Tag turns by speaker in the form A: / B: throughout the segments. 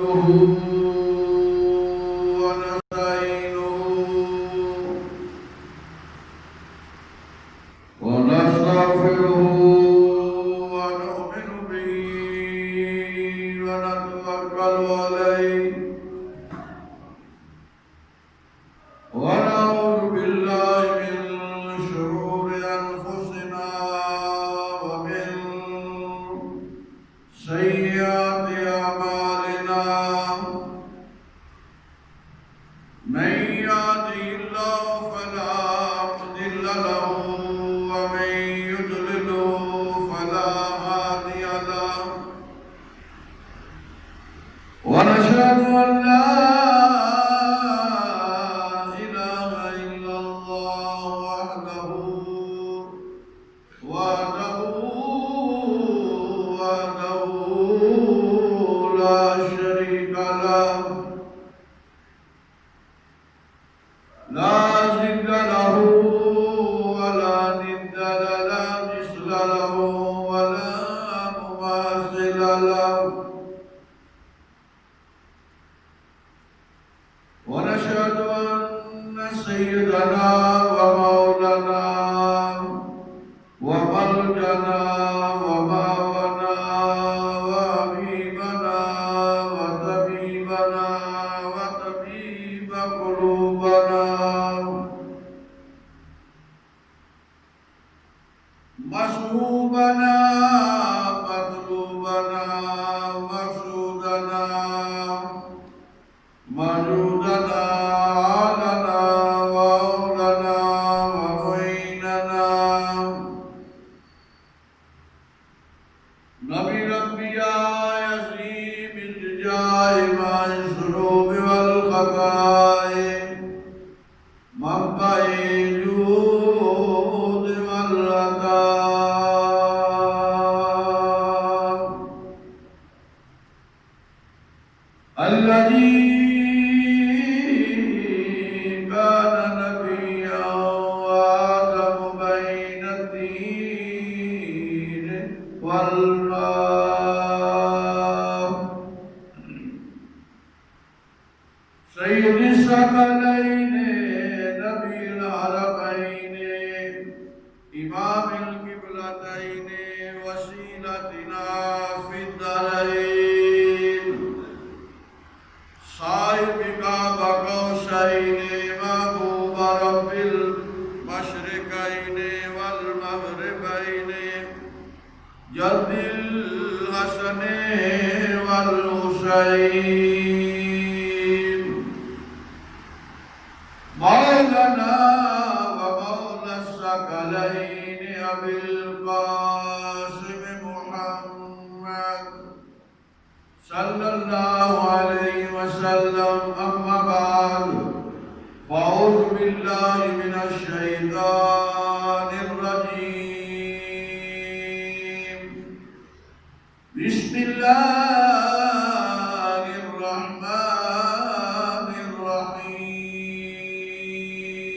A: عبده ونستعينه ونستغفره ونؤمن به ونتوكل عليه ونعوذ بالله من شرور أنفسنا ومن سيئات أعمالنا من يهده الله فلا مضل له ومن يضلله فلا هادي له ونشهد أن لا إله إلا الله وحده لا شريك له لا ضد له ولا ند لا مثل له ولا مماثل له ونشهد أن سيدنا ومولانا وملجنا وماونا وحبيبنا وطبيبنا وطبيب قلوبنا مصحوبنا مطلوبنا مقصودنا موجودنا عالنا وأولنا ومعيننا نبي الأنبياء يسري بالرجاء مع الذنوب والخطايا منبع الجود والعطاء الذي كان نبيا وآدم بين الدين والماء سيد الثقلين نبي العربين إمام القبلتين وسيلتنا في الدارين صاحب قاب قوسين محبوب رب المشرقين والمغربين جد الحسن والحسين مولانا ومولى الثقلين أبي القاسم محمد صلى الله عليه وسلم أما بعد فأعوذ بالله من الشيطان الرجيم بسم الله الرحمن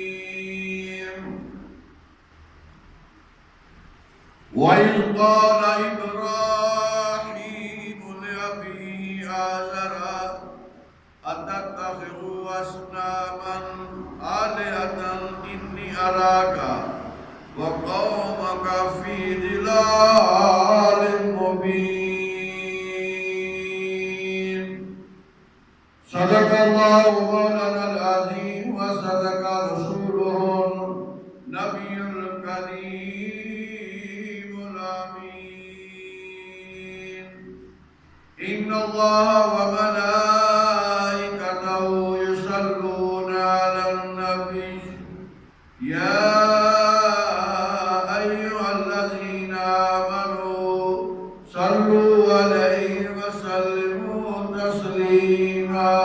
A: الرحيم وإذ قال إبراهيم لأبيه آزر أتتخذ أصناما آلهة إني أراك وقومك في ضلال مبين صدق الله مولانا العظيم وصدق رسوله النبي الكريم الأمين إن الله وملائكته يصلون على النبي يا أيها الذين آمنوا صلوا عليه وسلموا تسليما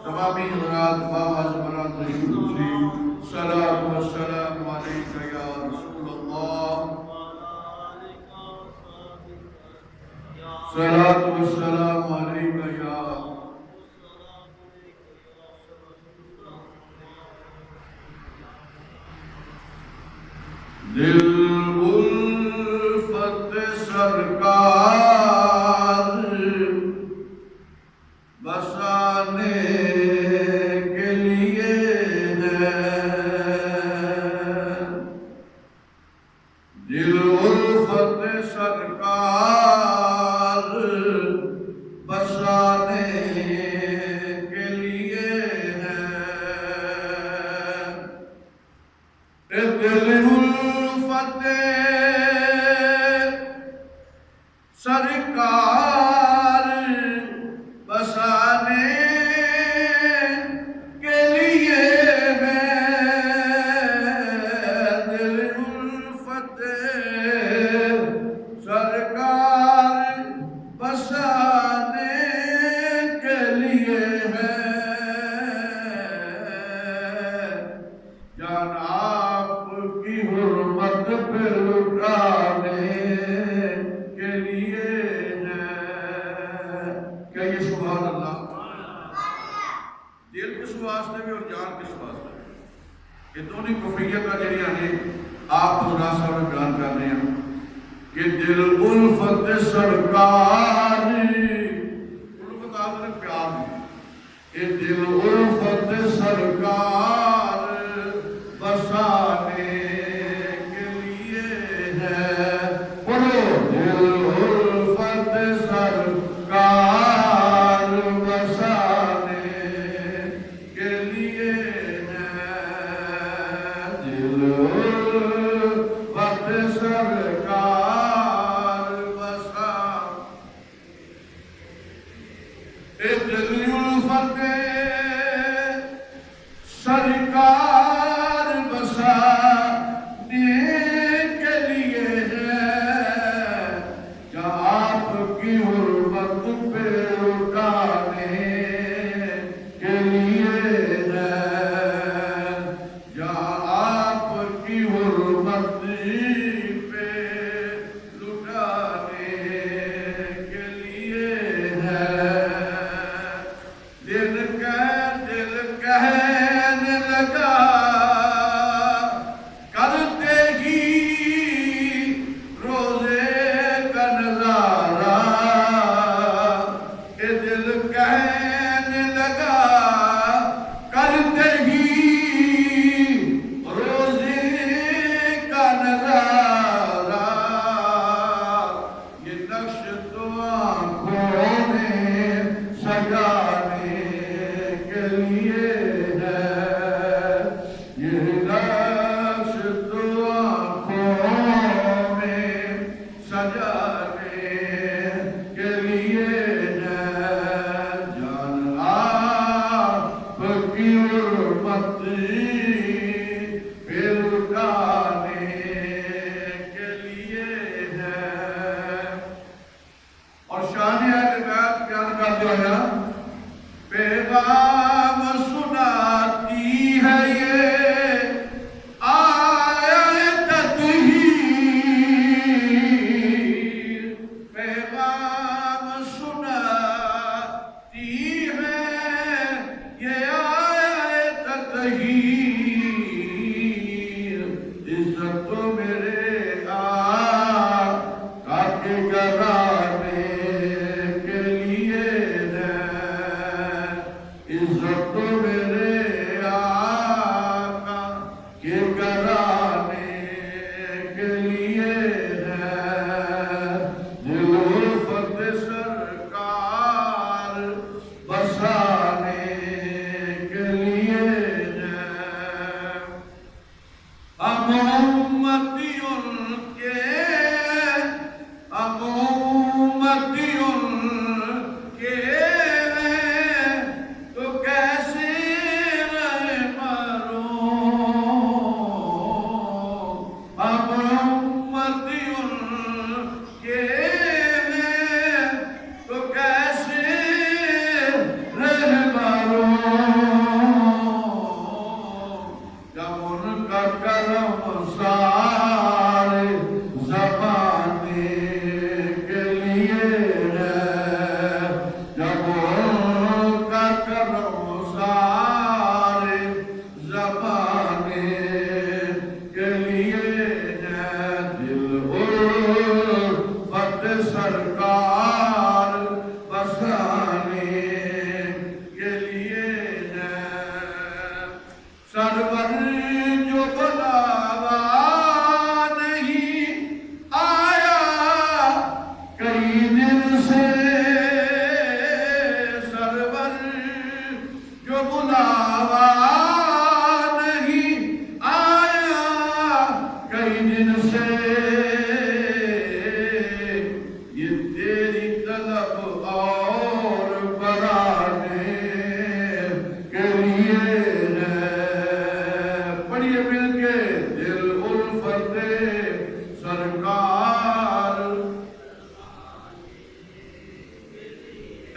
A: تمام حضرات فاز برات صلاة والسلام عليك يا رسول الله صلاة والسلام عليك يا دل الفت سرکار بسانے کے لیے ہے دل الفت سرکار بسانے کے لیے ہے دل الفت سرکار بسانے کے لیے ہے دل الفت سرکار بسانے کے لیے ہے جان آپ کی حرمت پہ لٹانے کے لیے ہے کیا یہ سبحان اللہ دل کس واسطے بھی اور جان کس واسطے بھی یہ دونوں کفیت کا ذریعہ ہے آپ حضرات صاحب بیان کر رہے ہیں کہ دل الفت سرکار الفت آدھر پیار ہے یہ دل الفت سرکار بسانے کے لیے ہے بولو دل الفت سرکار بسانے کے لیے ہے دل الفت سرکار بسانے دل الفت سرکار بسانے کے لیے ہے جہاں آپ کی حرمت پہ لٹانے کے لیے ہے جہاں آپ کی حرمت پہ لٹانے کے لیے ہے دل کہنے لگا کرتے ہی روزے کا نظارہ کہ دل کہنے لگا کرتے ہی روزے کا نظارہ یہ نقش تو آنکھوں میں سجانے کے لیے ہے یہ نقش تو آنکھوں میں سجانے کے لیے ہے جان آپ کی حرمت پہ لٹانے کے لیے ہے اور شان اہل بیت بیان کرتے ہیں پیغام سناتی ہے یہ آیت تطہیر پیغام سناتی ہے یہ آیت تطہیر عزت تو میرے آقا کے گھرانے کے لیے ہے عزت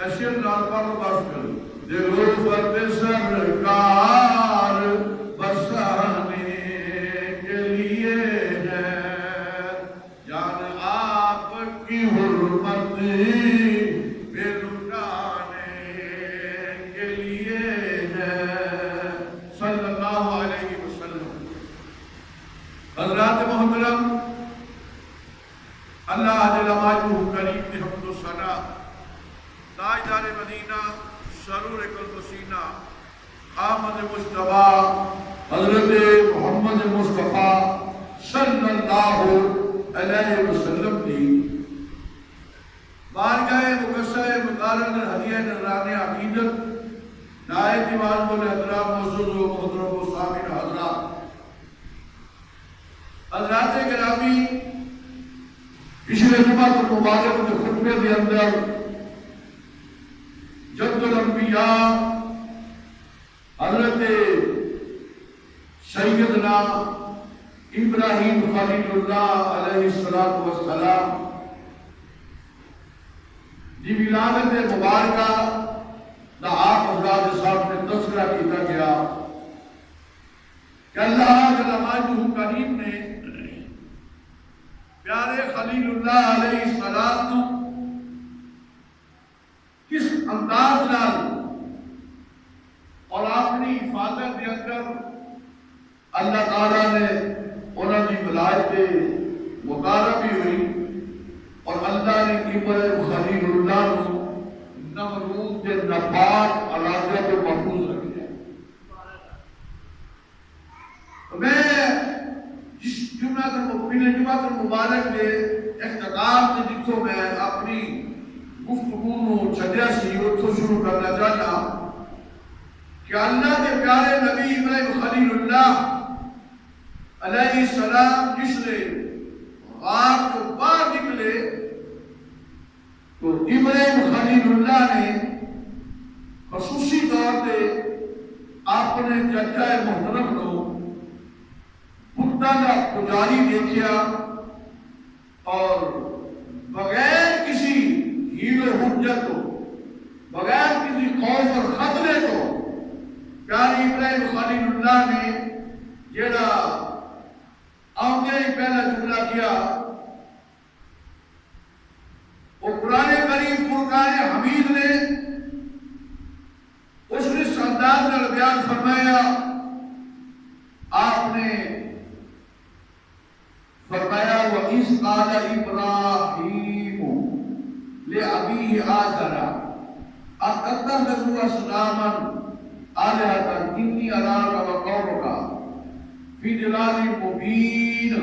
A: ایسے نال پڑھ بس کر دل الفت سرکار بسانے کے لیے ہے، جان آپ کی حرمت پہ لٹانے کے لیے ہے، صلی اللہ علیہ وسلم۔ حضرات محترم، اللہ جل مجدہ کریم کی حمد و ثنا، تاجدار مدینہ سرور قلب و سینہ آمد مصطفیٰ حضرت محمد مصطفیٰ صلی اللہ علیہ وسلم کی بارگاہ مقدسہ مقارن ہدیہ نذران عقیدت نائب دیوان بول احترام معزز و محترم و سامعین حضرات گرامی، پچھلے جمعہ مبارک کے خطبے کے اندر جد الانبیاء حضرت سیدنا ابراہیم خلیل اللہ علیہ السلام دی ولادت مبارکہ دا آپ حضرات صاحب نے تذکرہ کیتا گیا کہ اللہ جل مجدہ کریم نے پیارے خلیل اللہ علیہ السلام کس انداز نال اور اپنی حفاظت کے اندر اللہ تعالیٰ نے انہوں کی ولایت مقرر بھی ہوئی اور اللہ نے ابراہیم خلیل اللہ کو نمرود کے ناپاک علاقے کو محفوظ رکھا۔ میں جس جمعہ مبارک کے اختتام کے جتوں میں اپنی گفتگو کو چھڈیا سی اتوں شروع کرنا چاہتا کہ اللہ کے پیارے نبی ابراہیم خلیل اللہ علیہ السلام جس نے غار کو باہر نکلے تو ابراہیم خلیل اللہ نے خصوصی طور پہ اپنے چچا محترم کو بتاں کا پجاری دیکھا اور بغیر کسی ہیل و حجت کو، بغیر کسی خوف اور خطرے کو پیارے ابراہیم خلیل اللہ نے جیڑا آمدے ہی پہلا جملہ کیا وہ قرآن کریم فرقان حمید نے اس نے انداز میں بیان فرمایا، آپ نے فرمایا وَإِذْ قَالَ إِبْرَاهِيمُ لِأَبِيهِ آزَرَ أَتَتَّخِذُ أَصْنَامًا آلِهَةً إِنِّي أَرَاكَ وَقَوْمَكَ فِي ضَلَالٍ مُبِينٍ۔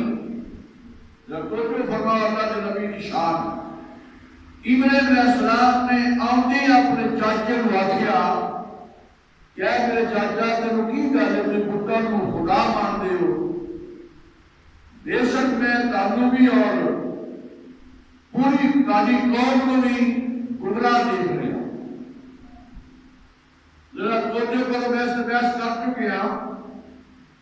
A: جب توجہ فرمایا اللہ کے نبی کی شان، ابراہیم علیہ السلام نے آمدے اپنے چاچے کو آکھیا کہ اے میرے چاچا تینوں کی گل ہے تسی بتاں کو خدا مانتے ہو؟ بے شک میں تانوں بھی اور پوری تاری قوم کو بھی گمراہ دیکھ رہے ہیں۔ ذرا توجہ کرو، میں سے بحث کر چکے ہیں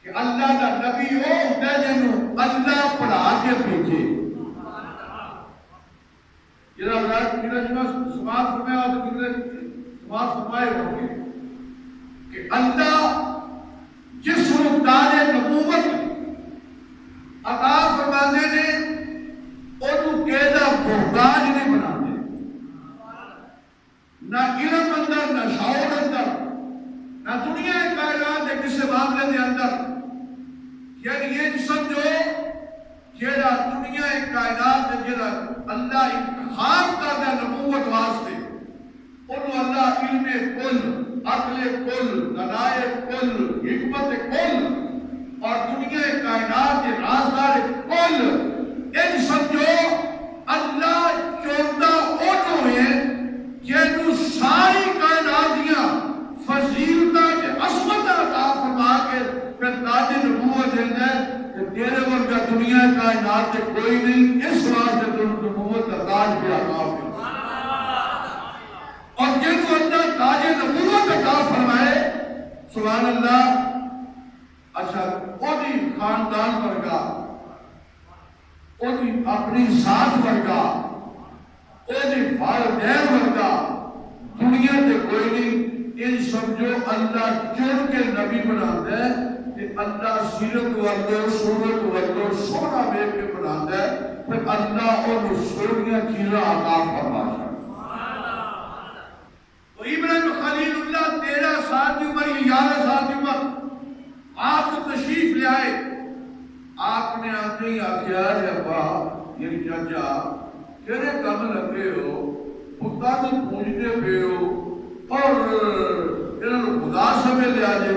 A: کہ اللہ کا نبی وہ ہوتا ہے جنہوں اللہ پڑھا کے بھیجے۔ جنہوں سماعت فرمایا اور سماعت فرمائے ہوں گے کہ اللہ جس تاج نبوت عطا فرمانے نے انہوں قیدہ محتاج نہیں بناتے، نہ علم اندر، نہ شعور اندر، نہ دنیا کائنات کے کسی معاملے کے اندر، یعنی یہ سمجھو جیڑا دنیا کائنات کے جیڑا اللہ انتخاب کرتا نبوت واسطے انہوں اللہ علم کل، عقل کل، دانائی کل، حکمت کل اور دنیا کائنات کے رازدار کل ان سمجھو اللہ چونتا انہوں ہیں جنہوں ساری کائنات دیا فضیلتہ کے عصمت عطا فرما کے پھر تاج نبوت دینا ہے کہ تیرے ورگا دنیا کائنات کے کوئی نہیں، اس واسطے تو نبوت کا تاج بھی عطا فرمائے اور جنہوں اللہ تاج نبوت عطا فرمائے سبحان اللہ۔ اچھا اوہی خاندان ورگا، اوہی اپنی ذات ورگا، اوہی والدین ورگا یہ سمجھو اللہ چن کے نبی بناتا ہے کہ اللہ سیرت والو صورت والو سونا دیکھ کے بناتا ہے پھر اللہ اور سونیاں چیزیں عطا فرماتا ہے۔ تو ابراہیم خلیل اللہ 13 سال کی عمر یا 11 سال کی عمر آپ کو تشریف لے آئے، آپ نے آتے ہی آخیا ہے ابا یہ چاچا کہڑے کم لگے ہو خدا کو پوجتے پہ ہو اور انہوں خدا سمجھ لیا جائے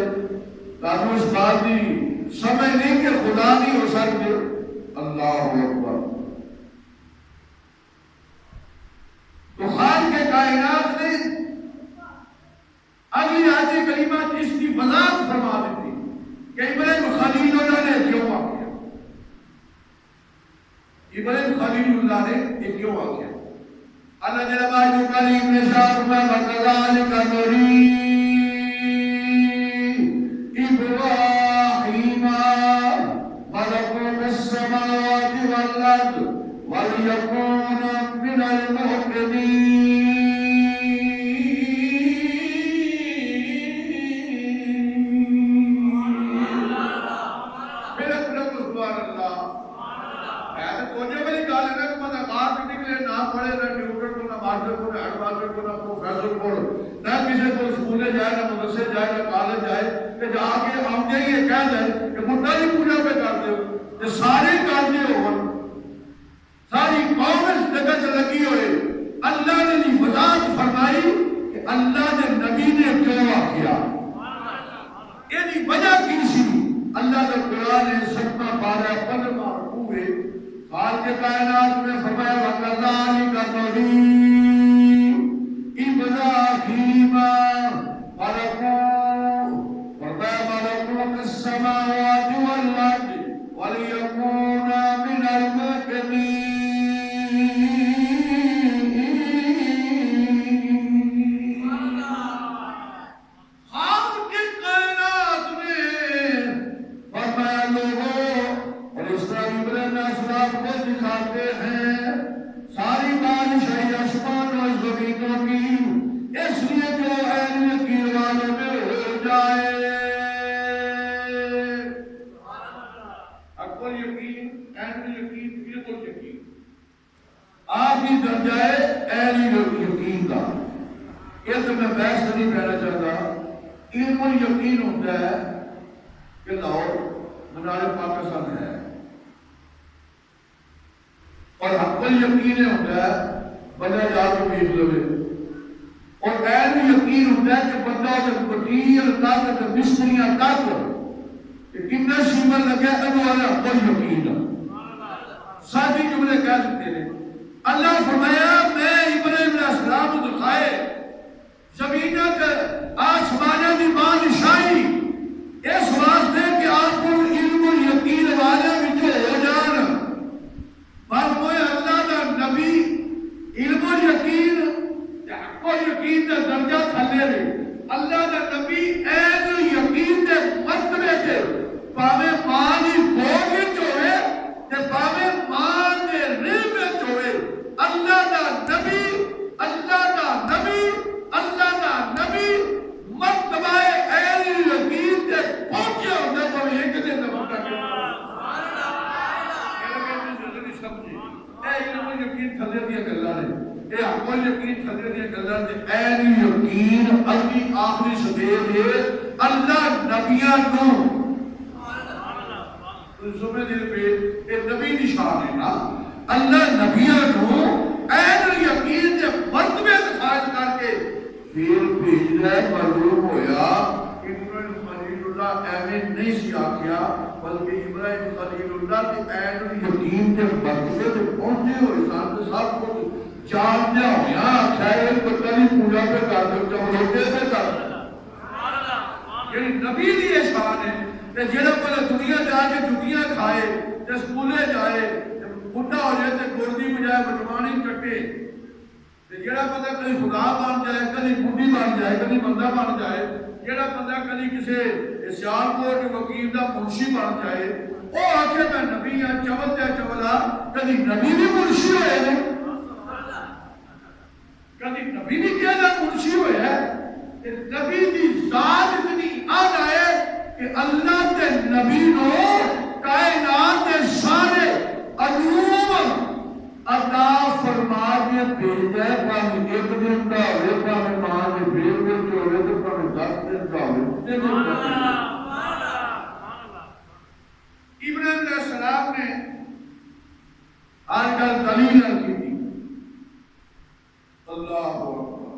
A: تانوں اس بات دی سمجھ نہیں کہ خدا نہیں ہو سکتے۔ اللہ اکبر۔ تو خالق کے کائنات نے اگلی آیت کریمہ اس کی وضاحت فرما دیتی کہ ابراہیم خلیل اللہ نے کیوں واقعہ، ابراہیم خلیل اللہ نے یہ کیوں واقعہ۔ اللہ جل مجدہ کریم نے شاہ میں وَكَذَلِكَ نُرِي إِبْرَاهِيمَ مَلَكُوتَ السَّمَاوَاتِ وَالْأَرْضِ وَلِيَكُونَ مِنَ الْمُوقِنِينَ۔ نہ کسی کو سکولے جائے نہ مدرسے جائے نہ کالج جائے کہ جا کے ہم یہ کہہ دیں کہ مدہ کی پوجا پہ کرتے ہو کہ سارے کالجے ہو ساری قوم اس جگہ سے لگی ہوئے۔ اللہ نے نہیں وضاحت فرمائی کہ اللہ نے نبی نے کیوں کیا، یعنی وجہ کی سی۔ اللہ نے قرآن 7 پارہ 15 رکوع خالق کائنات میں فرمایا وَكَذَلِكَ نُرِي إِبْرَاهِيمَ مَلَكُوتَ السَّمَاوَاتِ وَالْأَرْضِ وَلِيَكُونَ مِنَ الْمُوقِنِينَ۔ خالق کائنات نے فرمایا لوگوں، اور اس طرح ابراہیم اسباب کو دکھاتے ہیں ساری بادشاہی آسمان و زمینوں کی اس لیے جو علم یقین والوں میں ہو جائے۔ اکبر یقین، علم یقین، بالکل یقین آپ ہی درجہ ہے علم یقین کا۔ یہ تو میں بحث نہیں کہنا چاہتا، علم یقین ہوتا ہے کہ لاہور منار پاکستان ہے، اور حق یقین ہوتا ہے بندہ جا کے دیکھ لوے، اور علم یقین ہوتا ہے کہ بندہ جب کٹیر تک مستریاں تک کہ کتنا سیمن لگا ہے والا حق یقین ہے۔ ساتھی جملے کہہ سکتے ہیں اللہ فرمایا میں ابراہیم علیہ السلام کو دکھائے زمینہ کر آسمانہ دی بادشاہی اس واسطے کہ آپ کو علم یقین والے بھی جو ہو جان فرمائے اللہ دا نبی علم یقین حق یقین دا درجہ تھلے رہے، اللہ دا نبی عین یقین دے مرتبے کے پاوے پانی گھوڑ وچ ہوئے تے پاوے مان دے ریح وچ ہوئے، اللہ دا نبی اللہ دا نبی اللہ دا نبی مرتبہ عین یقین دے پہنچے ہوندے پر ایک دن دا وقت یقین تھلے دیا گلہ نے، اے حق یقین تھلے دیا گلہ نے، عین یقین اگلی آخری سدیر ہے اللہ نبیان نو سمجھ دے پہ اے نبی نشان ہے نا، اللہ نبیان نو عین یقین دے مرتبے دفاعت کر کے پھر بھیج رہے معلوم ہویا ابراہیم خلیل اللہ ایمین نہیں سی آکیا بلکہ ابراہیم خلیل اللہ کے عین یقین کے مرتبے سے پہنچے ہوئے ساتھ سب کو جاننے ہویا خیر پتلی پوجا پہ کارتے جب لوٹے سے کرتے یعنی نبی دی شان ہے کہ جیڑا پہلے دنیا جا کے جھٹیاں کھائے تے سکولے جائے بڈھا ہو جائے تے گردی بجائے بٹوانی کٹے تے جیڑا بندہ کبھی خدا بن جائے کبھی بڈھی بن جائے کبھی بندہ بن جائے جیڑا بندہ کبھی کسی سیالکوٹ وکیل دا منشی بن جائے وہ آکھے میں نبی ہاں چول تے چولا کبھی نبی بھی منشی ہوئے نے کبھی نبی بھی کہنا منشی ہوئے ہے کہ نبی دی ذات اتنی آنا ہے کہ اللہ کے نبی نو کائنات کے سارے علوم عطا فرما کے بھیجا ہے، پاویں ایک دن کا ہوئے، پاویں ماں کے بھیج وچ ہوئے تو پاویں 10 دن کا ہوئے۔ ابراہیم علیہ السلام نے آج کل دلیل کی تھی، اللہ اکبر،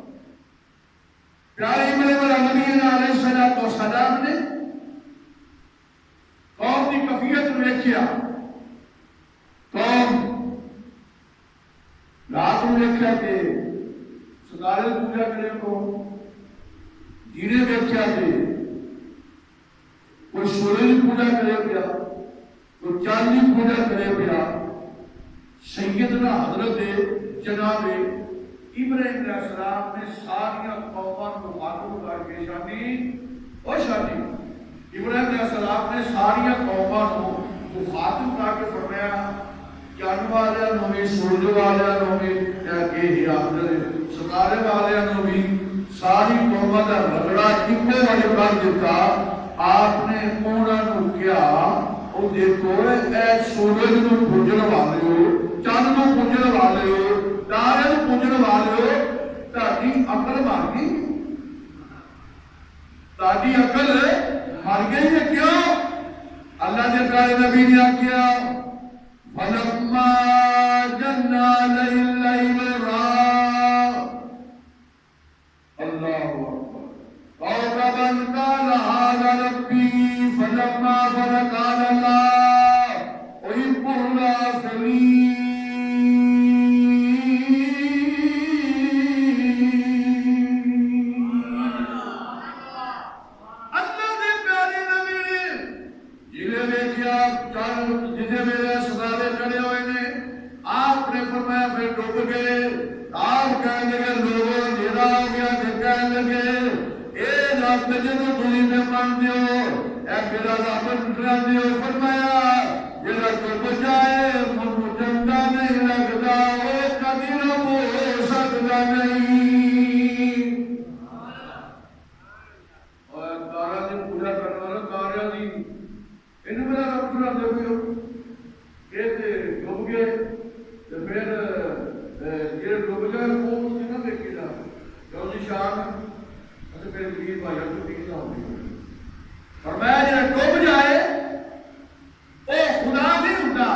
A: پیارے نبی علیہ السلام نے قوم کی کفیت میں دیکھا، قوم رات میں دیکھا کہ ستارے پوجا کرے کو، جینے دیکھا کہ کوئی سورج پوجا کرے پیا، کوئی چاندی پوجا کرے پیا۔ سیدنا حضرت جناب ابراہیم علیہ السلام نے ساری قوموں کو مخاطب کر کے شادی ابراہیم علیہ السلام نے ساری قوموں کو مخاطب کر کے فرمایا، چند والے نو بھی، سورج والے نو بھی، ستارے والے نو بھی، ساری قوموں کا رگڑا ایکو والے کر دیتا۔ آپ نے انہوں نے کیا، وہ دیکھو اے سورج نو پوجن والے ہو، چند نو پوجن والے ہو، تارے نو پوجن والے ہو، تہاڈی عقل مر گئی، تہاڈی عقل مر گئی ہے۔ کیوں؟ اللہ کے پیارے نبی نے آخیا فَلَمَّا جَنَّ عَلَيْهِ اللَّيْلُ رَأَىٰ اللَّهُ أَكْبَرُ كَوْكَبًا قَالَ هَٰذَا رَبِّي فَلَمَّا أَفَلَ قَالَ لَا أُحِبُّ الْآفِلِينَ۔ جتنے میرے ستارے چڑھے ہوئے نے، آپ نے فرمایا پھر ڈوب گئے۔ آپ کہنے لگے لوگوں اندھیرا ہو گیا، کہ کہنے لگے اے رب جنوں تسی میں من دیو، اے میرا رب نٹرا دیو۔ فرمایا جڑا ڈوب جائے مجھے چنگا نہیں لگتا، وہ کبھی رب ہو سکتا نہیں۔ اور تارا دی پوجا کرنے والا تارا دی انہوں میرا رب سنا دے ہوئے ہو، کہتے ڈوب گئے، تو پھر یہ ڈوب گئے وہ مجھے نہ دیکھی جا جوزی شاہ اچھا پھر مجید بھائی تو تیزہ ہوگی۔ فرمایا جب ڈوب جائے وہ خدا نہیں ہوتا۔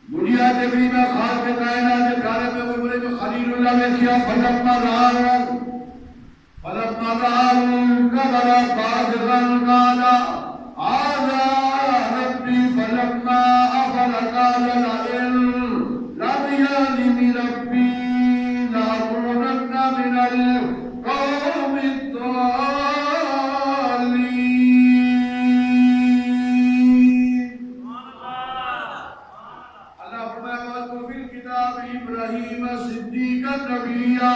A: دنیا کے بھی میں خال کے کائنات کے پیارے میں وہ بڑے جو خلیل اللہ نے کیا فلما رأى القمر بازغا قال هذا ربي فلما أفل قال لئن لم يهدني ربي لأكونن من القوم الضالين۔ اللہ فرمایا واذکر فی الکتاب ابراہیم صدیقا نبیا،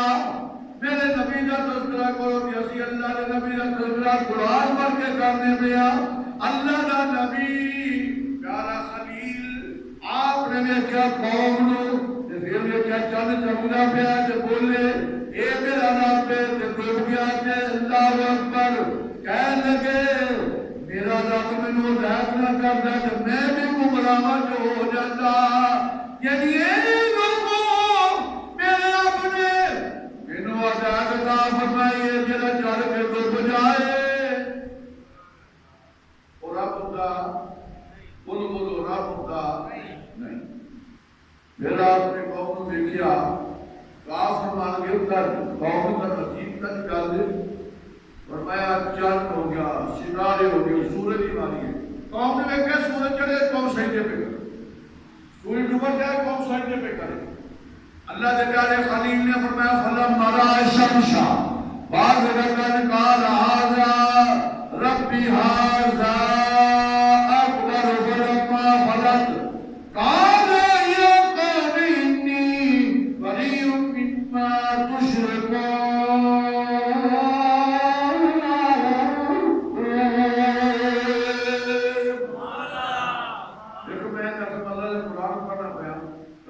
A: میرے نبی کا تذکرہ کرو کہ اسی اللہ کے نبی کا تذکرہ قرآن پڑھ کے کرنے پیا۔ اللہ کا نبی پیارا خلیل آپ نے دیکھا قوم نو، پھر دیکھا چند چمگا پیا تے بولے اے میرا رب ہے، تے ڈوب گیا تے اللہ اکبر کہنے لگے میرا رب مینوں ہدایت نہ کردا تے میں بھی گمراہ جو ہو جاتا۔ یعنی ہدایت عطا فرمائی ہے جڑا چڑھ کے ڈوب جائے وہ رب ہوتا، بولو رب ہوتا نہیں۔ پھر آپ نے قوم کو دیکھا، کہا فرمان کے اتر قوم کا عجیب کا نکال دے، فرمایا چند ہو گیا، ستارے ہو گئے، سورج ہی ماری ہے۔ قوم نے دیکھا سورج چڑھے قوم سجدے پہ کرے، سورج ڈوب جائے قوم سجدے پہ کرے۔ اللہ کے پیارے خلیل نے فرمایا فلما رأى الشمس بازغة قال هذا ربي هذا أكبر فلما أفلت قال يا قوم إني بريء مما تشركون۔ دیکھو میں قسم اللہ نے قرآن پڑھنا پیا،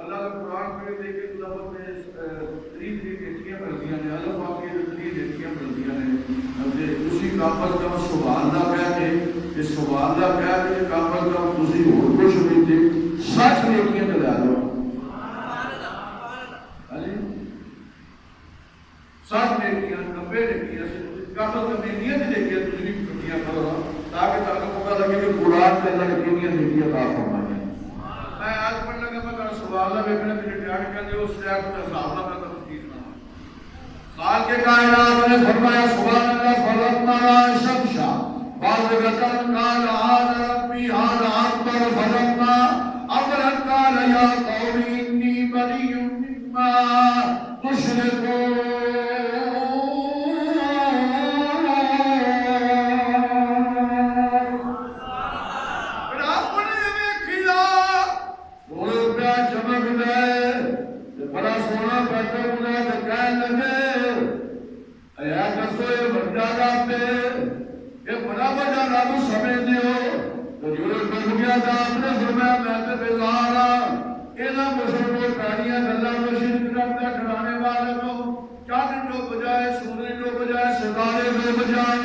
A: اللہ نے قرآن پڑھ دے کے تلاوت میں 30 کیچیاں کر دیا نے، اللہ پاک کی کم از کم سبحان اللہ کہہ کے یہ سبحان اللہ کہہ کے کم از کم تسی اور کچھ نہیں تھے 60 نیکیاں تے لا لو 60 نیکیاں 90 نیکیاں کم از کم نیکیاں تے نیکیاں تسی بھی کٹیاں کرو تاکہ تانوں پتہ لگے کہ قرآن کے اندر کتنی نیکیاں عطا فرمائی ہیں. میں آج پڑھنے لگا میں سبحان اللہ ویکھنا تے ڈیٹ کر دے اس ٹائم تے حساب نہ کرتا خالق کائنات نے فرمایا سبحان اللہ فرضنا شمشا فاضغتن قال هذا ربي هذا اكبر فرضنا امرا قال يا قوم اني بريء مما تشركون. بڑا سونا بیٹھے ہوئے کہنے لگے اے کسوئے بڑا رب یہ بڑا بڑا رب سمجھ دیو تو جو بن گیا تھا آپ نے فرمایا میں تے بیزار ہاں انہاں مسلمانوں کہانیاں گلاں میں شرک کرتا کھڑانے والے کو چاند ڈوب جائے سورج ڈوب جائے ستارے ڈوب جان